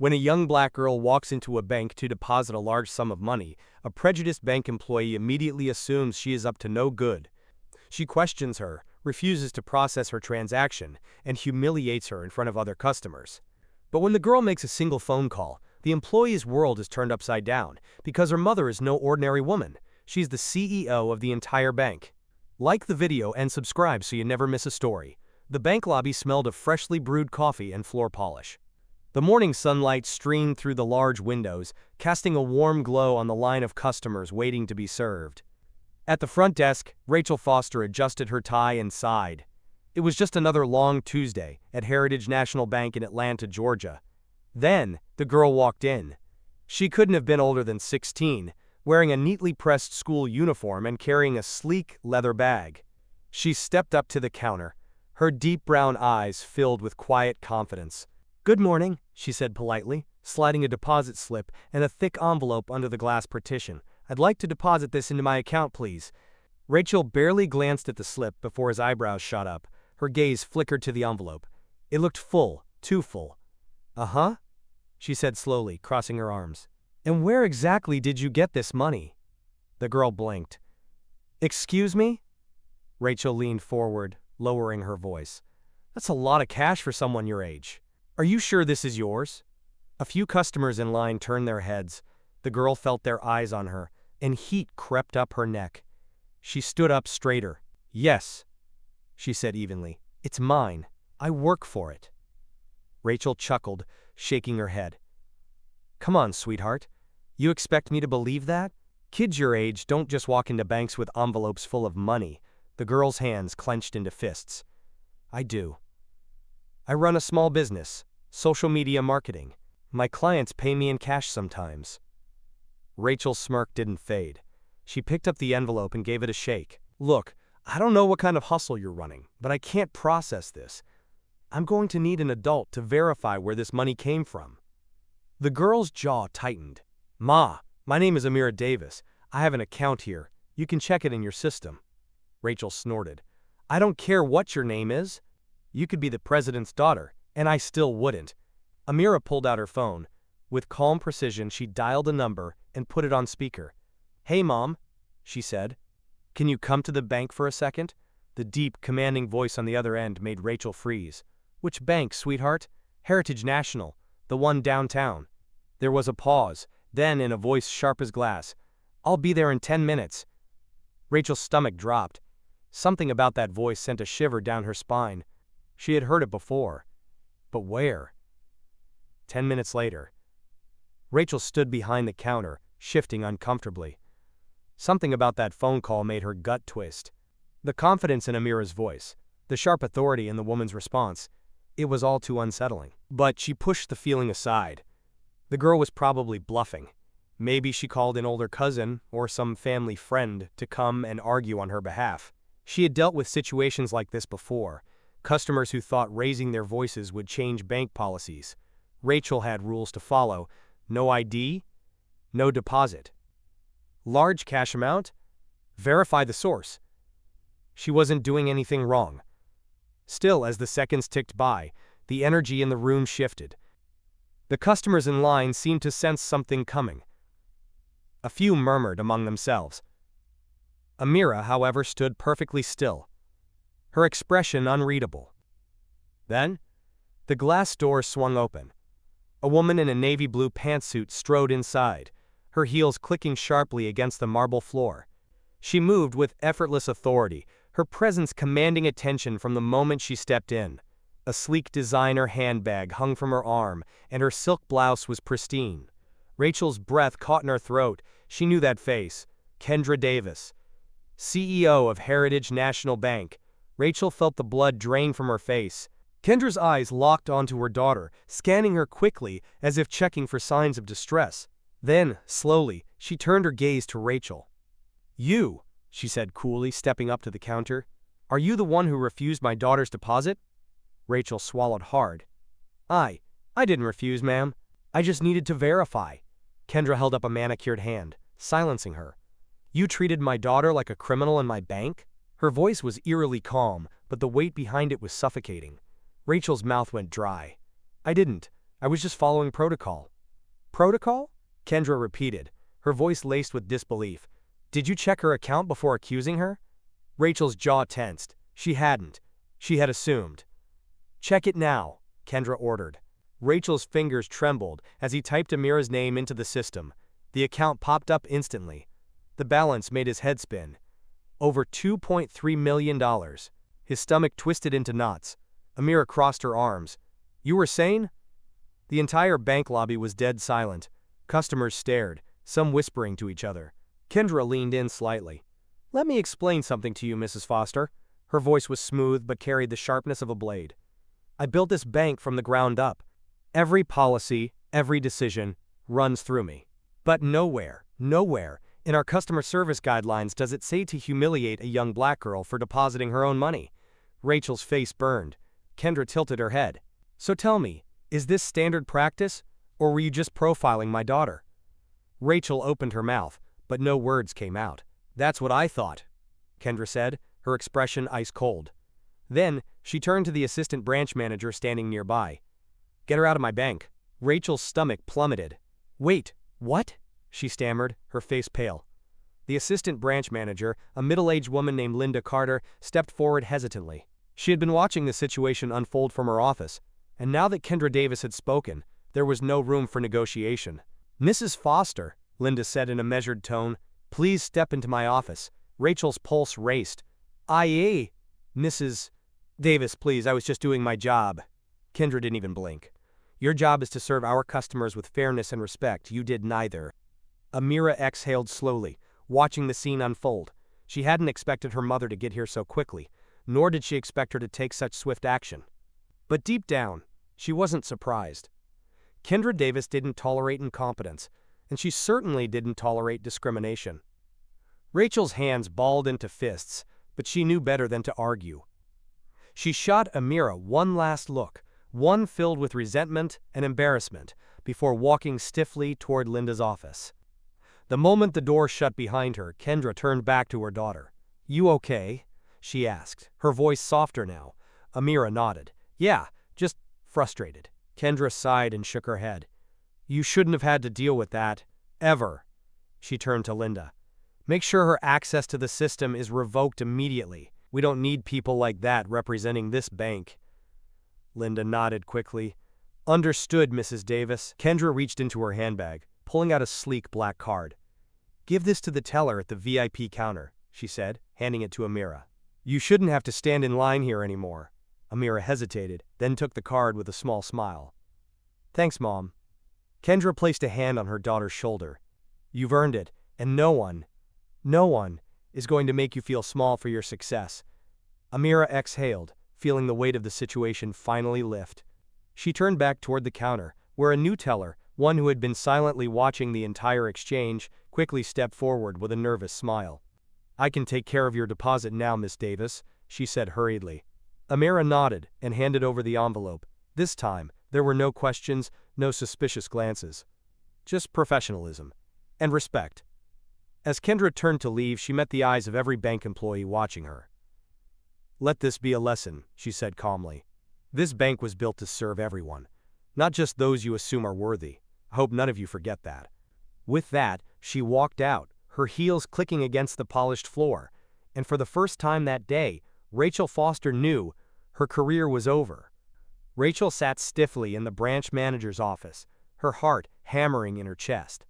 When a young black girl walks into a bank to deposit a large sum of money, a prejudiced bank employee immediately assumes she is up to no good. She questions her, refuses to process her transaction, and humiliates her in front of other customers. But when the girl makes a single phone call, the employee's world is turned upside down, because her mother is no ordinary woman. She's the CEO of the entire bank. Like the video and subscribe so you never miss a story. The bank lobby smelled of freshly brewed coffee and floor polish. The morning sunlight streamed through the large windows, casting a warm glow on the line of customers waiting to be served. At the front desk, Rachel Foster adjusted her tie and sighed. It was just another long Tuesday at Heritage National Bank in Atlanta, Georgia. Then, the girl walked in. She couldn't have been older than 16, wearing a neatly pressed school uniform and carrying a sleek leather bag. She stepped up to the counter, her deep brown eyes filled with quiet confidence. "Good morning," she said politely, sliding a deposit slip and a thick envelope under the glass partition. "I'd like to deposit this into my account, please." Rachel barely glanced at the slip before his eyebrows shot up. Her gaze flickered to the envelope. It looked full, too full. "Uh-huh," she said slowly, crossing her arms. "And where exactly did you get this money?" The girl blinked. "Excuse me?" Rachel leaned forward, lowering her voice. "That's a lot of cash for someone your age. Are you sure this is yours?" A few customers in line turned their heads. The girl felt their eyes on her, and heat crept up her neck. She stood up straighter. "Yes," she said evenly. "It's mine. I work for it." Rachel chuckled, shaking her head. "Come on, sweetheart. You expect me to believe that? Kids your age don't just walk into banks with envelopes full of money." The girl's hands clenched into fists. "I do. I run a small business, social media marketing. My clients pay me in cash sometimes." Rachel's smirk didn't fade. She picked up the envelope and gave it a shake. "Look, I don't know what kind of hustle you're running, but I can't process this. I'm going to need an adult to verify where this money came from." The girl's jaw tightened. "Ma, my name is Amira Davis. I have an account here. You can check it in your system." Rachel snorted. "I don't care what your name is. You could be the president's daughter, and I still wouldn't." Amira pulled out her phone. With calm precision, she dialed a number and put it on speaker. "Hey, Mom," she said. "Can you come to the bank for a second?" The deep, commanding voice on the other end made Rachel freeze. "Which bank, sweetheart?" "Heritage National, the one downtown." There was a pause, then in a voice sharp as glass, "I'll be there in 10 minutes." Rachel's stomach dropped. Something about that voice sent a shiver down her spine. She had heard it before. But where? 10 minutes later. Rachel stood behind the counter, shifting uncomfortably. Something about that phone call made her gut twist. The confidence in Amira's voice, the sharp authority in the woman's response, it was all too unsettling. But she pushed the feeling aside. The girl was probably bluffing. Maybe she called an older cousin or some family friend to come and argue on her behalf. She had dealt with situations like this before. Customers who thought raising their voices would change bank policies. Rachel had rules to follow. No ID, no deposit. Large cash amount? Verify the source. She wasn't doing anything wrong. Still, as the seconds ticked by, the energy in the room shifted. The customers in line seemed to sense something coming. A few murmured among themselves. Amira, however, stood perfectly still, her expression unreadable. Then, the glass door swung open. A woman in a navy blue pantsuit strode inside, her heels clicking sharply against the marble floor. She moved with effortless authority, her presence commanding attention from the moment she stepped in. A sleek designer handbag hung from her arm, and her silk blouse was pristine. Rachel's breath caught in her throat. She knew that face. Kendra Davis, CEO of Heritage National Bank. Rachel felt the blood drain from her face. Kendra's eyes locked onto her daughter, scanning her quickly as if checking for signs of distress. Then, slowly, she turned her gaze to Rachel. "You," she said coolly, stepping up to the counter. "Are you the one who refused my daughter's deposit?" Rachel swallowed hard. I didn't refuse, ma'am. I just needed to verify." Kendra held up a manicured hand, silencing her. "You treated my daughter like a criminal in my bank?" Her voice was eerily calm, but the weight behind it was suffocating. Rachel's mouth went dry. I didn't. I was just following protocol. Protocol? Kendra repeated, her voice laced with disbelief. Did you check her account before accusing her? Rachel's jaw tensed. She hadn't. She had assumed. Check it now, Kendra ordered. Rachel's fingers trembled as he typed Amira's name into the system. The account popped up instantly. The balance made his head spin. Over $2.3 million. His stomach twisted into knots. Amira crossed her arms. You were sane? The entire bank lobby was dead silent. Customers stared, some whispering to each other. Kendra leaned in slightly. Let me explain something to you, Mrs. Foster. Her voice was smooth but carried the sharpness of a blade. I built this bank from the ground up. Every policy, every decision, runs through me. But nowhere in our customer service guidelines does it say to humiliate a young black girl for depositing her own money. Rachel's face burned. Kendra tilted her head. So tell me, is this standard practice, or were you just profiling my daughter? Rachel opened her mouth, but no words came out. That's what I thought, Kendra said, her expression ice cold. Then, she turned to the assistant branch manager standing nearby. Get her out of my bank. Rachel's stomach plummeted. Wait, what? She stammered, her face pale. The assistant branch manager, a middle-aged woman named Linda Carter, stepped forward hesitantly. She had been watching the situation unfold from her office, and now that Kendra Davis had spoken, there was no room for negotiation. Mrs. Foster, Linda said in a measured tone, please step into my office. Rachel's pulse raced. Aye, Mrs. Davis, please, I was just doing my job. Kendra didn't even blink. Your job is to serve our customers with fairness and respect. You did neither. Amira exhaled slowly, watching the scene unfold. She hadn't expected her mother to get here so quickly, nor did she expect her to take such swift action. But deep down, she wasn't surprised. Kendra Davis didn't tolerate incompetence, and she certainly didn't tolerate discrimination. Rachel's hands balled into fists, but she knew better than to argue. She shot Amira one last look, one filled with resentment and embarrassment, before walking stiffly toward Linda's office. The moment the door shut behind her, Kendra turned back to her daughter. You okay? She asked, her voice softer now. Amira nodded. Yeah, just frustrated. Kendra sighed and shook her head. You shouldn't have had to deal with that. Ever. She turned to Linda. Make sure her access to the system is revoked immediately. We don't need people like that representing this bank. Linda nodded quickly. Understood, Mrs. Davis. Kendra reached into her handbag, pulling out a sleek black card. Give this to the teller at the VIP counter, she said, handing it to Amira. You shouldn't have to stand in line here anymore. Amira hesitated, then took the card with a small smile. Thanks, Mom. Kendra placed a hand on her daughter's shoulder. You've earned it, and no one is going to make you feel small for your success. Amira exhaled, feeling the weight of the situation finally lift. She turned back toward the counter, where a new teller, one who had been silently watching the entire exchange, quickly stepped forward with a nervous smile. I can take care of your deposit now, Miss Davis, she said hurriedly. Amira nodded and handed over the envelope. This time, there were no questions, no suspicious glances. Just professionalism. And respect. As Kendra turned to leave, she met the eyes of every bank employee watching her. Let this be a lesson, she said calmly. This bank was built to serve everyone, not just those you assume are worthy. I hope none of you forget that. With that, she walked out, her heels clicking against the polished floor, and for the first time that day, Rachel Foster knew her career was over. Rachel sat stiffly in the branch manager's office, her heart hammering in her chest.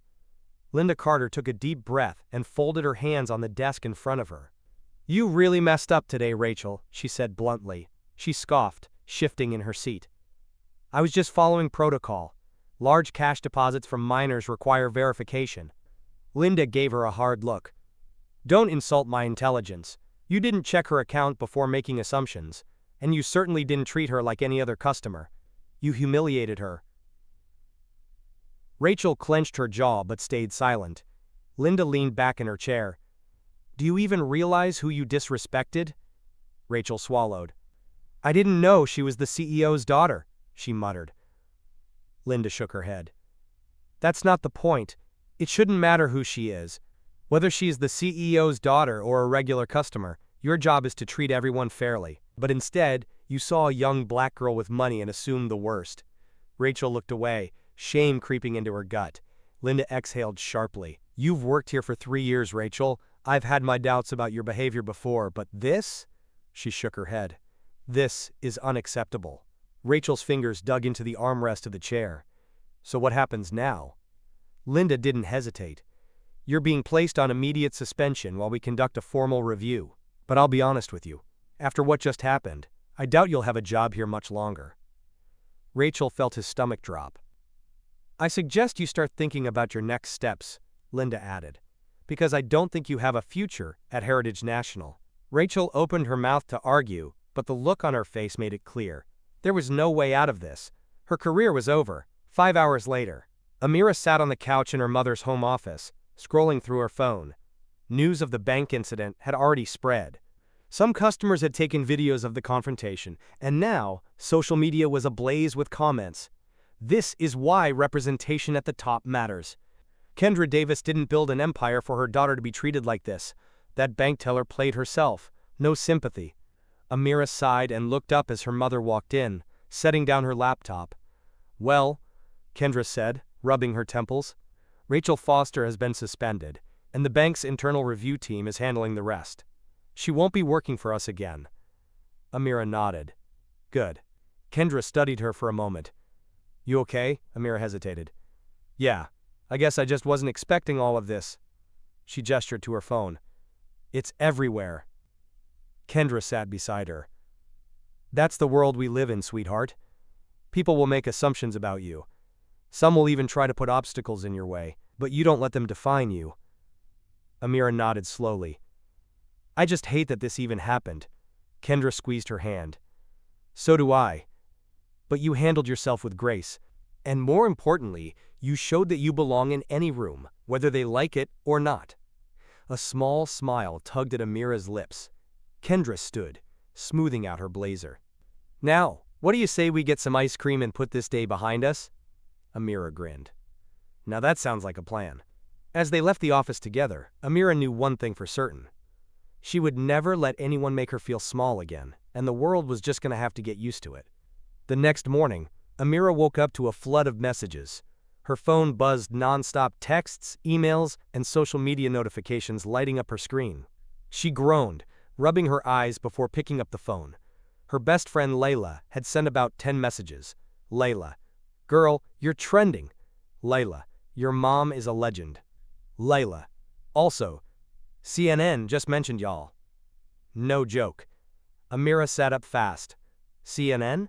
Linda Carter took a deep breath and folded her hands on the desk in front of her. You really messed up today, Rachel, she said bluntly. She scoffed, shifting in her seat. I was just following protocol. Large cash deposits from minors require verification. Linda gave her a hard look. Don't insult my intelligence. You didn't check her account before making assumptions, and you certainly didn't treat her like any other customer. You humiliated her. Rachel clenched her jaw but stayed silent. Linda leaned back in her chair. Do you even realize who you disrespected? Rachel swallowed. I didn't know she was the CEO's daughter, she muttered. Linda shook her head. That's not the point. It shouldn't matter who she is. Whether she's the CEO's daughter or a regular customer, your job is to treat everyone fairly. But instead, you saw a young black girl with money and assumed the worst. Rachel looked away, shame creeping into her gut. Linda exhaled sharply. You've worked here for 3 years, Rachel. I've had my doubts about your behavior before, but this? She shook her head. This is unacceptable. Rachel's fingers dug into the armrest of the chair. So what happens now? Linda didn't hesitate. You're being placed on immediate suspension while we conduct a formal review. But I'll be honest with you. After what just happened, I doubt you'll have a job here much longer. Rachel felt his stomach drop. I suggest you start thinking about your next steps, Linda added, because I don't think you have a future at Heritage National. Rachel opened her mouth to argue, but the look on her face made it clear. There was no way out of this. Her career was over. 5 hours later, Amira sat on the couch in her mother's home office, scrolling through her phone. News of the bank incident had already spread. Some customers had taken videos of the confrontation, and now, social media was ablaze with comments. This is why representation at the top matters. Kendra Davis didn't build an empire for her daughter to be treated like this. That bank teller played herself. No sympathy. Amira sighed and looked up as her mother walked in, setting down her laptop. Well, Kendra said, rubbing her temples. Rachel Foster has been suspended, and the bank's internal review team is handling the rest. She won't be working for us again. Amira nodded. Good. Kendra studied her for a moment. You okay? Amira hesitated. Yeah, I guess I just wasn't expecting all of this. She gestured to her phone. It's everywhere. Kendra sat beside her. That's the world we live in, sweetheart. People will make assumptions about you. Some will even try to put obstacles in your way, but you don't let them define you. Amira nodded slowly. I just hate that this even happened. Kendra squeezed her hand. So do I. But you handled yourself with grace. And more importantly, you showed that you belong in any room, whether they like it or not. A small smile tugged at Amira's lips. Kendra stood, smoothing out her blazer. Now, what do you say we get some ice cream and put this day behind us? Amira grinned. Now that sounds like a plan. As they left the office together, Amira knew one thing for certain. She would never let anyone make her feel small again, and the world was just going to have to get used to it. The next morning, Amira woke up to a flood of messages. Her phone buzzed nonstop texts, emails, and social media notifications lighting up her screen. She groaned, rubbing her eyes before picking up the phone. Her best friend Layla had sent about 10 messages. Layla. Girl, you're trending. Layla. Your mom is a legend. Layla. Also, CNN just mentioned y'all. No joke. Amira sat up fast. CNN?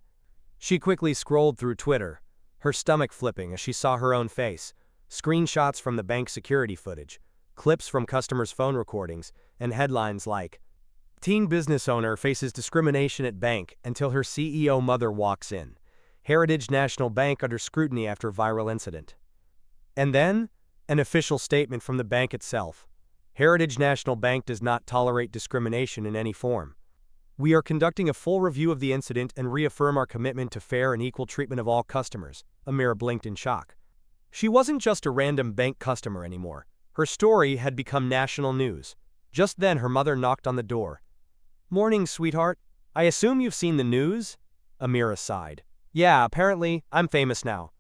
She quickly scrolled through Twitter, her stomach flipping as she saw her own face, screenshots from the bank security footage, clips from customers' phone recordings, and headlines like, Teen business owner faces discrimination at bank until her CEO mother walks in. Heritage National Bank under scrutiny after viral incident. And then, an official statement from the bank itself. Heritage National Bank does not tolerate discrimination in any form. We are conducting a full review of the incident and reaffirm our commitment to fair and equal treatment of all customers. Amira blinked in shock. She wasn't just a random bank customer anymore. Her story had become national news. Just then her mother knocked on the door. Morning, sweetheart. I assume you've seen the news? Amira sighed. Yeah, apparently, I'm famous now.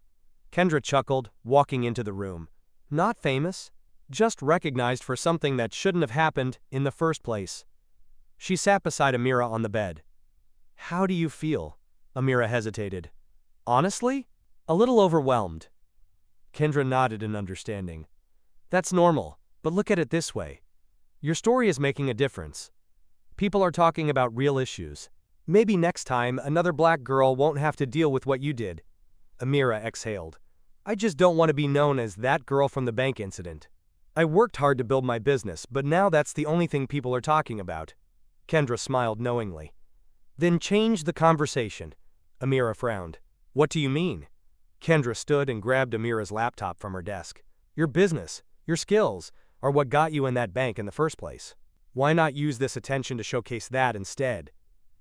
Kendra chuckled, walking into the room. Not famous. Just recognized for something that shouldn't have happened in the first place. She sat beside Amira on the bed. How do you feel? Amira hesitated. Honestly? A little overwhelmed. Kendra nodded in understanding. That's normal, but look at it this way. Your story is making a difference. People are talking about real issues. Maybe next time another black girl won't have to deal with what you did. Amira exhaled. I just don't want to be known as that girl from the bank incident. I worked hard to build my business, but now that's the only thing people are talking about. Kendra smiled knowingly. Then change the conversation. Amira frowned. What do you mean? Kendra stood and grabbed Amira's laptop from her desk. Your business, your skills, are what got you in that bank in the first place. Why not use this attention to showcase that instead?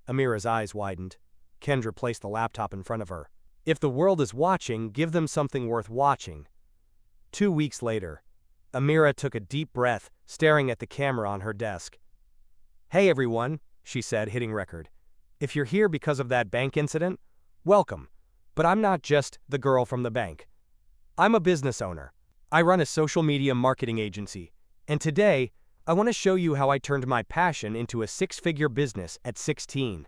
Amira's eyes widened. Kendra placed the laptop in front of her. If the world is watching, give them something worth watching. 2 weeks later, Amira took a deep breath, staring at the camera on her desk. Hey everyone, she said, hitting record. If you're here because of that bank incident, welcome. But I'm not just the girl from the bank. I'm a business owner. I run a social media marketing agency. And today, I want to show you how I turned my passion into a six-figure business at 16.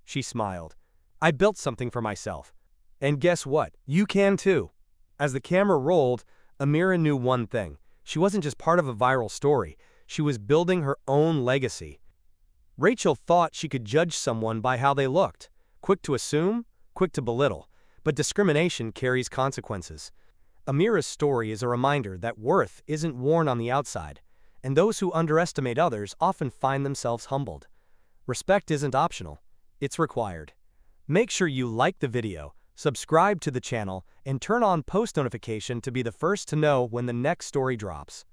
She smiled. I built something for myself. And guess what? You can too. As the camera rolled, Amira knew one thing. She wasn't just part of a viral story. She was building her own legacy. Rachel thought she could judge someone by how they looked. Quick to assume, quick to belittle. But discrimination carries consequences. Amira's story is a reminder that worth isn't worn on the outside, and those who underestimate others often find themselves humbled. Respect isn't optional, it's required. Make sure you like the video, subscribe to the channel, and turn on post notification to be the first to know when the next story drops.